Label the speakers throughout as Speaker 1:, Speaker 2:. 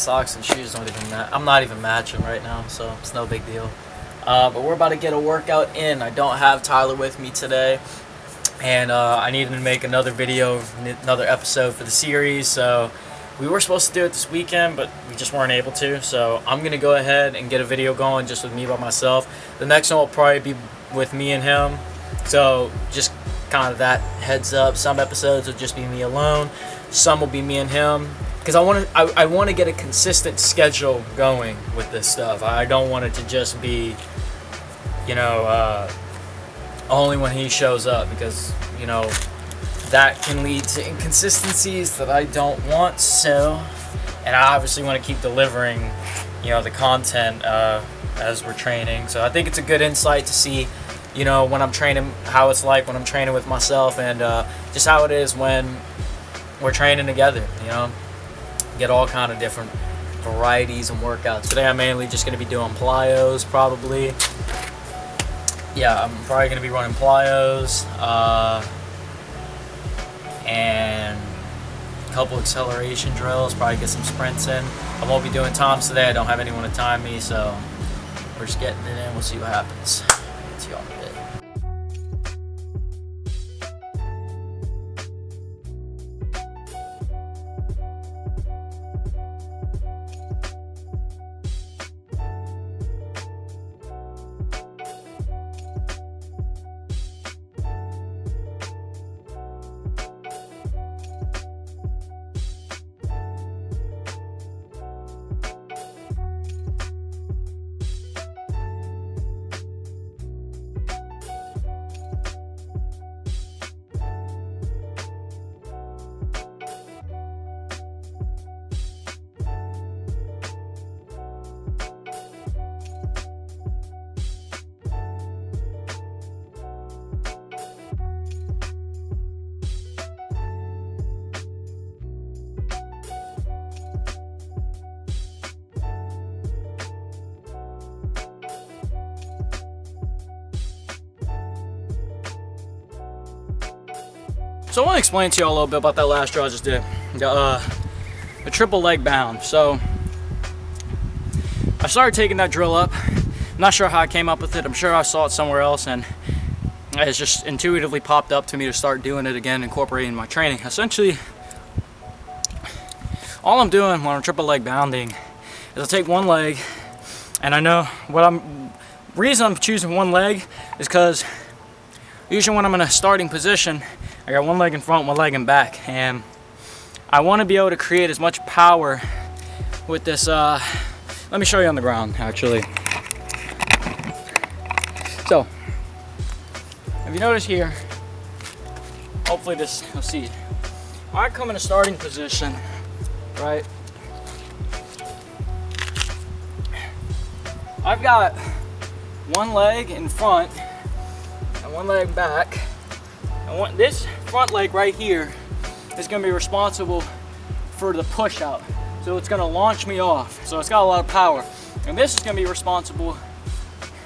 Speaker 1: socks and shoes don't even I'm not even matching right now, so it's no big deal. But we're about to get a workout in. I don't have Tyler with me today, and I needed to make another video, another episode for the series. So we were supposed to do it this weekend, but we just weren't able to. So I'm gonna go ahead and get a video going just with me by myself. The next one will probably be with me and him. So just kind of that heads up. Some episodes will just be me alone. Some will be me and him. Because I want to get a consistent schedule going with this stuff. I don't want it to just be, only when he shows up, because, that can lead to inconsistencies that I don't want. So, and I obviously want to keep delivering, the content as we're training. So I think it's a good insight to see, when I'm training, how it's like when I'm training with myself, and just how it is when we're training together, Get all kind of different varieties and workouts. Today I'm mainly just going to be doing plyos, probably. Yeah, I'm probably going to be running plyos and a couple acceleration drills, probably get some sprints in. I won't be doing times today. I don't have anyone to time me, so we're just getting it in. We'll see what happens. See y'all in a bit. So I want to explain to you all a little bit about that last drill I just did, the triple leg bound. So I started taking that drill up. I'm not sure how I came up with it. I'm sure I saw it somewhere else, and it's just intuitively popped up to me to start doing it again, incorporating my training. Essentially, all I'm doing when I'm triple leg bounding is I take one leg, and I know reason I'm choosing one leg is because usually when I'm in a starting position, I got one leg in front, one leg in back, and I want to be able to create as much power with this. Let me show you on the ground, actually. So, if you notice here, hopefully you'll see it. When I come in a starting position, right, I've got one leg in front and one leg back. And this front leg right here is going to be responsible for the push out. So it's going to launch me off. So it's got a lot of power. And this is going to be responsible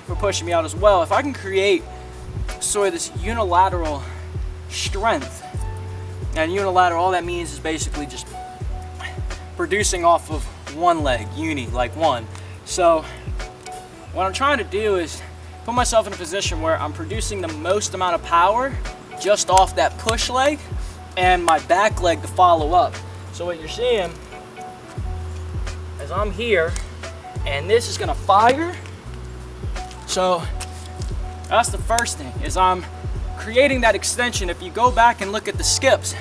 Speaker 1: for pushing me out as well. If I can create sort of this unilateral strength, and unilateral, all that means is basically just producing off of one leg, like one. So what I'm trying to do is put myself in a position where I'm producing the most amount of power just off that push leg and my back leg to follow up. So what you're seeing is I'm here and this is gonna fire. So that's the first thing, is I'm creating that extension. If you go back and look at the skips,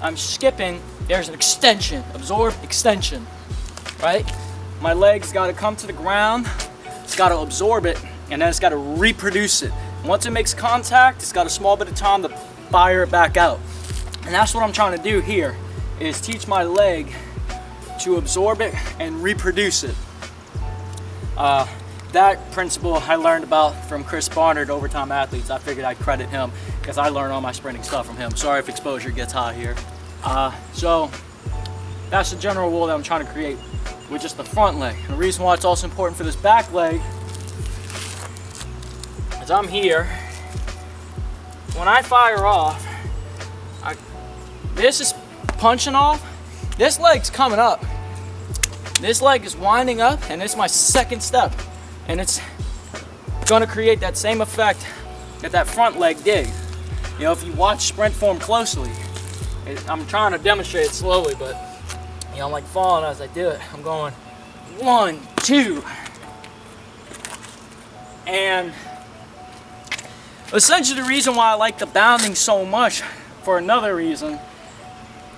Speaker 1: I'm skipping, there's an extension, absorb, extension, right? My leg's gotta come to the ground, it's gotta absorb it, and then it's gotta reproduce it. Once it makes contact, it's got a small bit of time to fire it back out. And that's what I'm trying to do here, is teach my leg to absorb it and reproduce it. That principle I learned about from Chris Barnard, Overtime Athletes. I figured I'd credit him because I learned all my sprinting stuff from him. Sorry if exposure gets high here. So that's the general rule that I'm trying to create with just the front leg. And the reason why it's also important for this back leg is I'm here. When I fire off, this is punching off. This leg's coming up. this leg is winding up, and it's my second step, and it's gonna create that same effect that that front leg did. You know, if you watch sprint form closely, I'm trying to demonstrate it slowly, but you know, I'm like falling as I do it. I'm going 1, 2, and essentially the reason why I like the bounding so much, for another reason,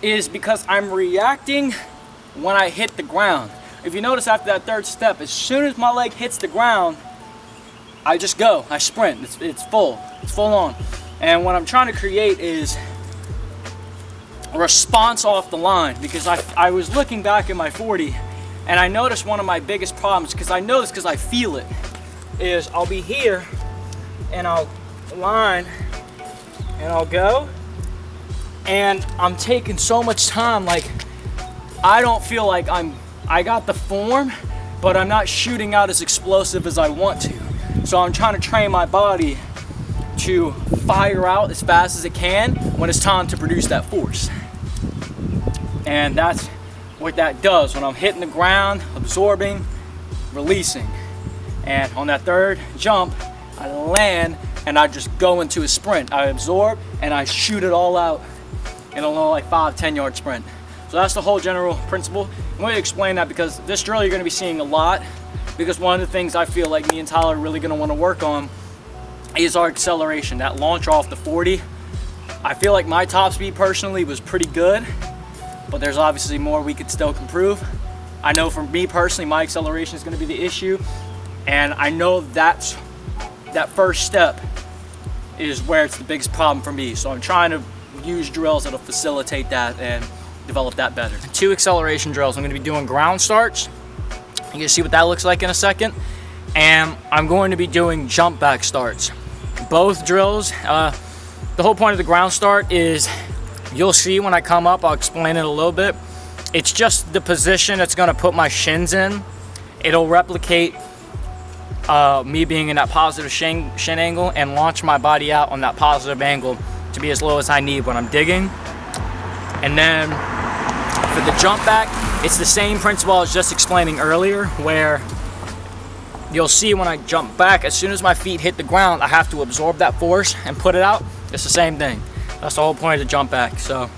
Speaker 1: is because I'm reacting when I hit the ground. If you notice after that third step, as soon as my leg hits the ground, I just go, I sprint. It's full on. And what I'm trying to create is a response off the line, because I was looking back at my 40 and I noticed one of my biggest problems, because I know this because I feel it, is I'll be here and I'll line and I'll go, and I'm taking so much time, like I don't feel like I got the form, but I'm not shooting out as explosive as I want to. So I'm trying to train my body to fire out as fast as it can when it's time to produce that force. And that's what that does when I'm hitting the ground, absorbing, releasing. And on that third jump, I land and I just go into a sprint. I absorb and I shoot it all out in a little like 5-10 yard sprint. So that's the whole general principle. I'm going to explain that because this drill you're going to be seeing a lot, because one of the things I feel like me and Tyler are really going to want to work on is our acceleration, that launch off the 40. I feel like my top speed personally was pretty good, but there's obviously more we could still improve. I know for me personally, my acceleration is going to be the issue, and I know that first step is where it's the biggest problem for me. So I'm trying to use drills that'll facilitate that and develop that better. 2 acceleration drills. I'm going to be doing ground starts. You can see what that looks like in a second. And I'm going to be doing jump back starts. Both drills, the whole point of the ground start is, you'll see when I come up, I'll explain it a little bit. It's just the position that's going to put my shins in. It'll replicate me being in that positive shin angle and launch my body out on that positive angle to be as low as I need when I'm digging. And then for the jump back, it's the same principle I was just explaining earlier, where you'll see when I jump back, as soon as my feet hit the ground, I have to absorb that force and put it out. It's the same thing. That's the whole point of the jump back. So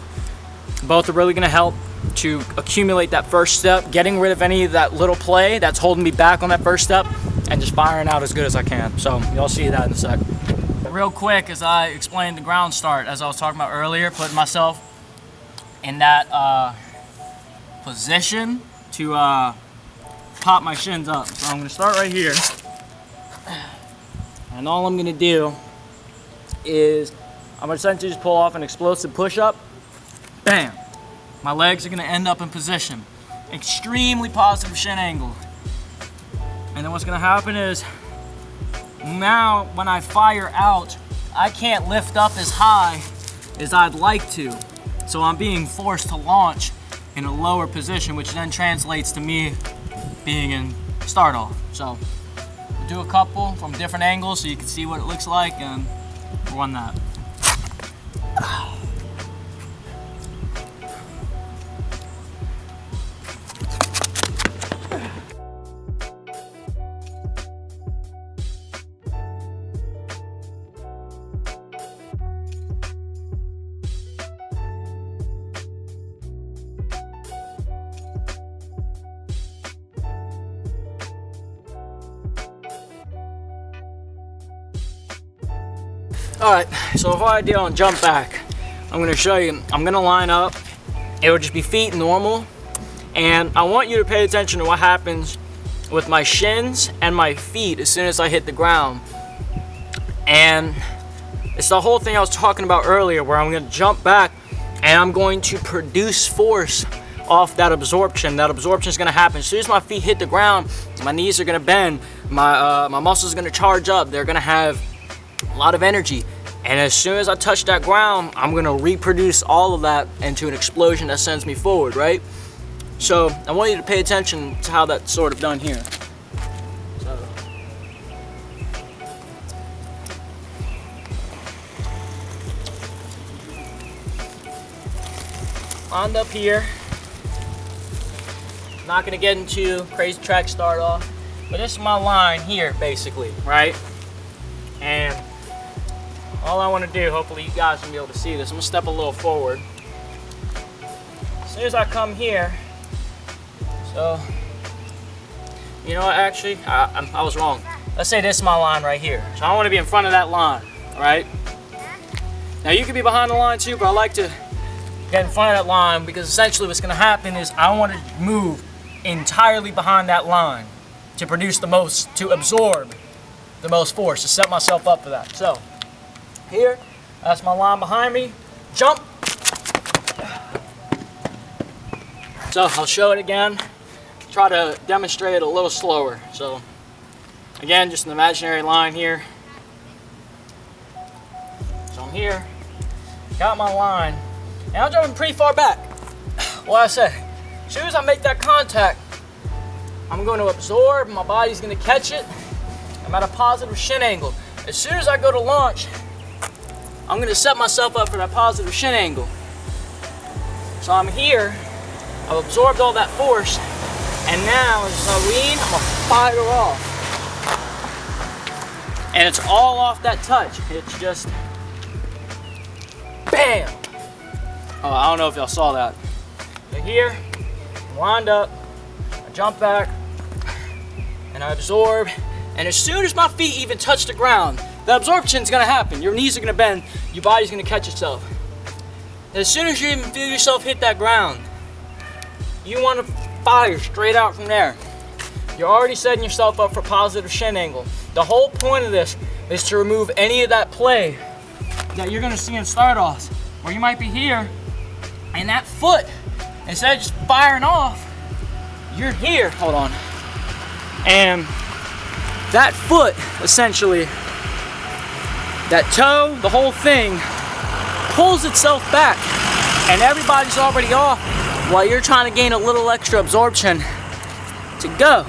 Speaker 1: both are really gonna help to accumulate that first step, getting rid of any of that little play that's holding me back on that first step, and just firing out as good as I can. So you'll see that in a sec. Real quick, as I explained the ground start, as I was talking about earlier, putting myself in that position to pop my shins up. So I'm gonna start right here, and all I'm gonna do is I'm gonna essentially just pull off an explosive push-up. Bam! My legs are gonna end up in position. Extremely positive shin angle. And then what's gonna happen is, now when I fire out, I can't lift up as high as I'd like to. So I'm being forced to launch in a lower position, which then translates to me being in start off. So we'll do a couple from different angles so you can see what it looks like, and run that. Alright, so what I do on jump back, I'm going to show you. I'm going to line up. It will just be feet normal. And I want you to pay attention to what happens with my shins and my feet as soon as I hit the ground. And it's the whole thing I was talking about earlier, where I'm going to jump back and I'm going to produce force off that absorption. That absorption is going to happen as soon as my feet hit the ground. My knees are going to bend. My muscles are going to charge up. They're going to have a lot of energy. And as soon as I touch that ground, I'm going to reproduce all of that into an explosion that sends me forward, right? So I want you to pay attention to how that's sort of done here. So, lined up here. I'm not gonna get into crazy track start off, but this is my line here, basically, right? And all I want to do, hopefully you guys can be able to see this. I'm gonna step a little forward. As soon as I come here, so you know what? Actually, I was wrong. Let's say this is my line right here. So I want to be in front of that line, right? Now you could be behind the line too, but I like to get in front of that line because essentially what's gonna happen is I want to move entirely behind that line to produce the most, to absorb the most force, to set myself up for that. So here, that's my line behind me. Jump. So I'll show it again. Try to demonstrate it a little slower. So again, just an imaginary line here. So I'm here, got my line, and I'm jumping pretty far back. What I say, as soon as I make that contact, I'm going to absorb, my body's going to catch it. I'm at a positive shin angle. As soon as I go to launch, I'm going to set myself up for that positive shin angle. So I'm here, I've absorbed all that force, and now as I lean, I'm going to fire off. And it's all off that touch. It's just bam! Oh, I don't know if y'all saw that. But here, wind up, I jump back, and I absorb. And as soon as my feet even touch the ground, the absorption is gonna happen. Your knees are gonna bend, your body's gonna catch itself. And as soon as you even feel yourself hit that ground, you wanna fire straight out from there. You're already setting yourself up for positive shin angle. The whole point of this is to remove any of that play that you're gonna see in start offs, where you might be here, and that foot, instead of just firing off, you're here, hold on. And that foot, essentially, that toe, the whole thing, pulls itself back, and everybody's already off while you're trying to gain a little extra absorption to go,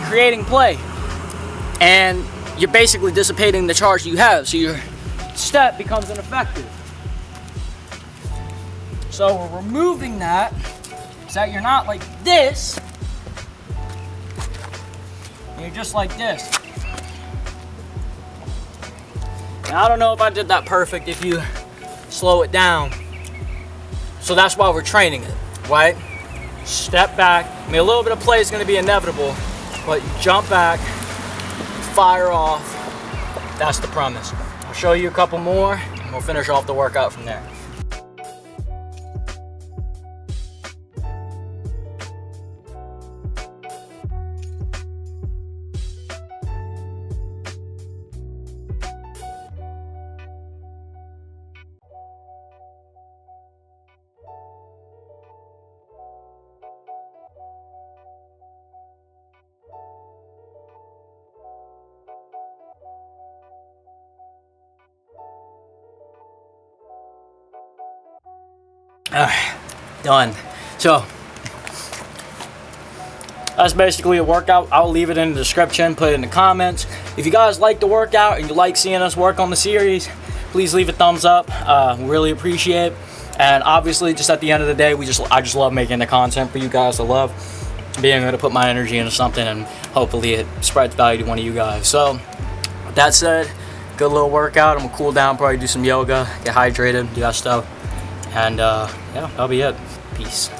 Speaker 1: creating play. And you're basically dissipating the charge you have, so your step becomes ineffective. So we're removing that so that you're not like this, you're just like this. Now, I don't know if I did that perfect if you slow it down. So that's why we're training it, right? Step back. I mean, a little bit of play is going to be inevitable, but you jump back, fire off. That's the premise. I'll show you a couple more, and we'll finish off the workout from there. Alright, done. So that's basically a workout. I'll leave it in the description, put it in the comments. If you guys like the workout and you like seeing us work on the series, please leave a thumbs up. We really appreciate it. And obviously, just at the end of the day, I just love making the content for you guys. I love being able to put my energy into something, and hopefully it spreads value to one of you guys. So with that said, good little workout. I'm gonna cool down, probably do some yoga, get hydrated, do that stuff. And yeah, that'll be it. Peace.